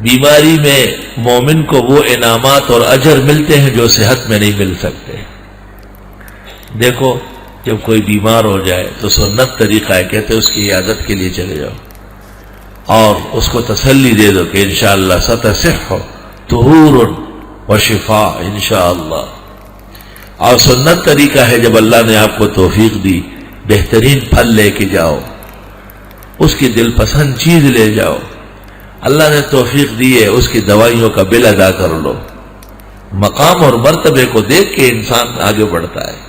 بیماری میں مومن کو وہ انعامات اور اجر ملتے ہیں جو صحت میں نہیں مل سکتے۔ دیکھو جب کوئی بیمار ہو جائے تو سنت طریقہ ہے، کہتے اس کی عیادت کے لیے چلے جاؤ اور اس کو تسلی دے دو کہ انشاءاللہ ستصح طہور و شفاء انشاءاللہ۔ اور سنت طریقہ ہے جب اللہ نے آپ کو توفیق دی بہترین پھل لے کے جاؤ، اس کی دل پسند چیز لے جاؤ، اللہ نے توفیق دی ہے اس کی دوائیوں کا بل ادا کر لو۔ مقام اور مرتبے کو دیکھ کے انسان آگے بڑھتا ہے۔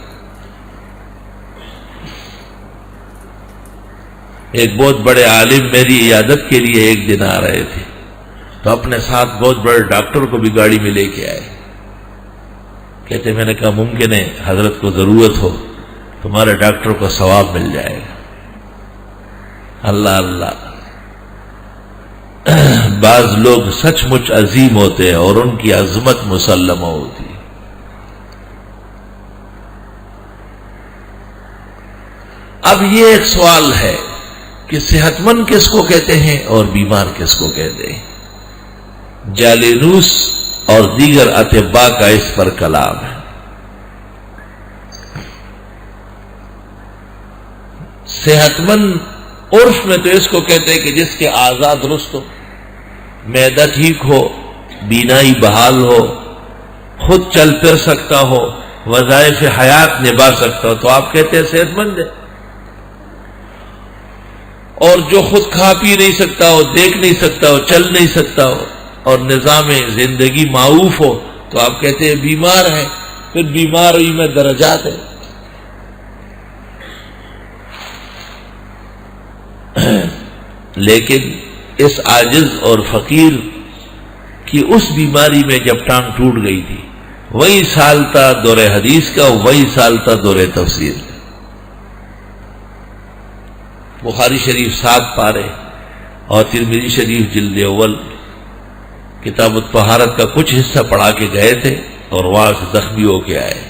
ایک بہت بڑے عالم میری عیادت کے لیے ایک دن آ رہے تھے تو اپنے ساتھ بہت بڑے ڈاکٹر کو بھی گاڑی میں لے کے آئے۔ کہتے میں نے کہا ممکن ہے حضرت کو ضرورت ہو تمہارے ڈاکٹر کو ثواب مل جائے گا۔ اللہ اللہ، بعض لوگ سچ مچ عظیم ہوتے ہیں اور ان کی عظمت مسلمہ ہوتی ہے۔ اب یہ ایک سوال ہے کہ صحت مند کس کو کہتے ہیں اور بیمار کس کو کہتے ہیں؟ جالینوس اور دیگر اطباء کا اس پر کلام ہے۔ صحت مند عرف میں تو اس کو کہتے ہیں کہ جس کے اعضاء درست ہو، معدہ ٹھیک ہو، بینائی بحال ہو، خود چل پھر سکتا ہو، وظائف حیات نبھا سکتا ہو، تو آپ کہتے ہیں صحت مند ہے۔ اور جو خود کھا پی نہیں سکتا ہو، دیکھ نہیں سکتا ہو، چل نہیں سکتا ہو اور نظام زندگی معوف ہو تو آپ کہتے ہیں بیمار ہے۔ پھر بیماری میں درجات ہیں۔ لیکن اس عاجز اور فقیر کی اس بیماری میں جب ٹانگ ٹوٹ گئی تھی، وہی سال تھا دور حدیث کا، وہی سال تھا دور تفسیر کا۔ بخاری شریف 7 پارے اور ترمذی شریف جلد اول کتاب الطہارت کا کچھ حصہ پڑھا کے گئے تھے اور وہاں سے زخمی ہو کے آئے۔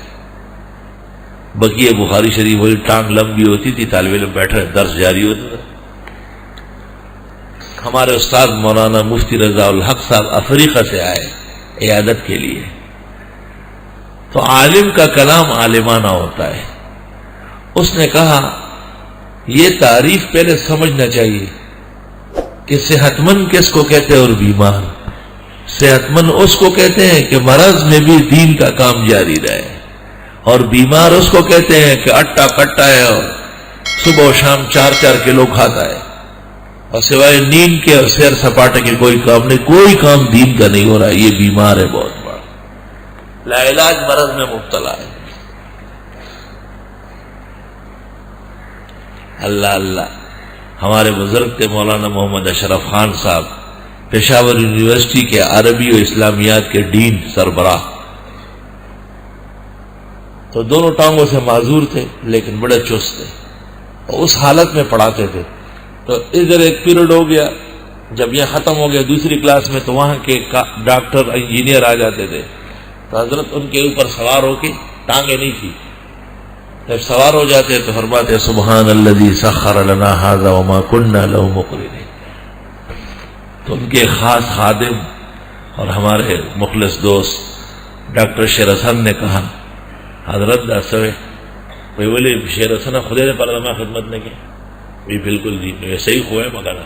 بقیہ بخاری شریف وہی ٹانگ لمبی ہوتی تھی، طالب علم بیٹھے درس جاری ہوتا تھا۔ ہمارے استاد مولانا مفتی رضا الحق صاحب افریقہ سے آئے عیادت کے لیے، تو عالم کا کلام عالمانہ ہوتا ہے۔ اس نے کہا یہ تعریف پہلے سمجھنا چاہیے کہ صحت مند کس کو کہتے ہیں اور بیمار۔ صحت مند اس کو کہتے ہیں کہ مرض میں بھی دین کا کام جاری رہے، اور بیمار اس کو کہتے ہیں کہ اٹا کٹا ہے اور صبح و شام 4 کلو کھاتا ہے اور سوائے نیند کے اور سیر سپاٹے کے کوئی کام نہیں، کوئی کام دین کا نہیں ہو رہا، یہ بیمار ہے، بہت بڑا لا علاج مرض میں مبتلا ہے۔ اللہ اللہ، ہمارے بزرگ تھے مولانا محمد اشرف خان صاحب، پشاور یونیورسٹی کے عربی و اسلامیات کے ڈین سربراہ، تو دونوں ٹانگوں سے معذور تھے لیکن بڑے چست تھے، اور اس حالت میں پڑھاتے تھے۔ تو ادھر ایک پیریڈ ہو گیا، جب یہ ختم ہو گیا دوسری کلاس میں، تو وہاں کے ڈاکٹر انجینئر آ جاتے تھے، تو حضرت ان کے اوپر سوار ہو کے، ٹانگیں نہیں تھی، جب سوار ہو جاتے تو فرماتے سبحان الذی سخر لنا ھذا وما كنا له مقرنین۔ تو ان کے خاص خادم اور ہمارے مخلص دوست ڈاکٹر شیر حسن نے کہا حضرت داسوے کوئی بولے شیر حسن خدے نے پرما خدمت نے کی بھی بالکل جی ایسے ہی ہوئے مگر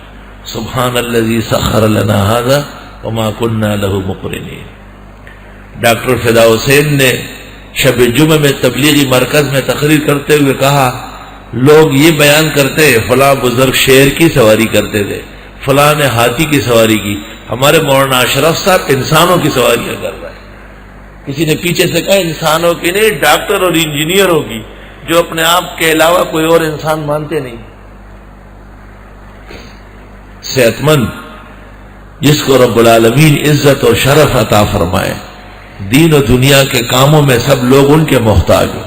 سبحان الذی سخر لنا ھذا وما كنا له مقرنین۔ ڈاکٹر فدا حسین نے شب جمعہ میں تبلیغی مرکز میں تقریر کرتے ہوئے کہا لوگ یہ بیان کرتے فلاں بزرگ شیر کی سواری کرتے تھے، فلاں نے ہاتھی کی سواری کی، ہمارے مولانا اشرف صاحب انسانوں کی سواریاں کر رہے ہیں۔ کسی نے پیچھے سے کہا انسانوں کی نہیں، ڈاکٹر اور انجینئروں کی، جو اپنے آپ کے علاوہ کوئی اور انسان مانتے نہیں۔ صحت مند جس کو رب العالمین عزت اور شرف عطا فرمائے، دین و دنیا کے کاموں میں سب لوگ ان کے محتاج ہوں۔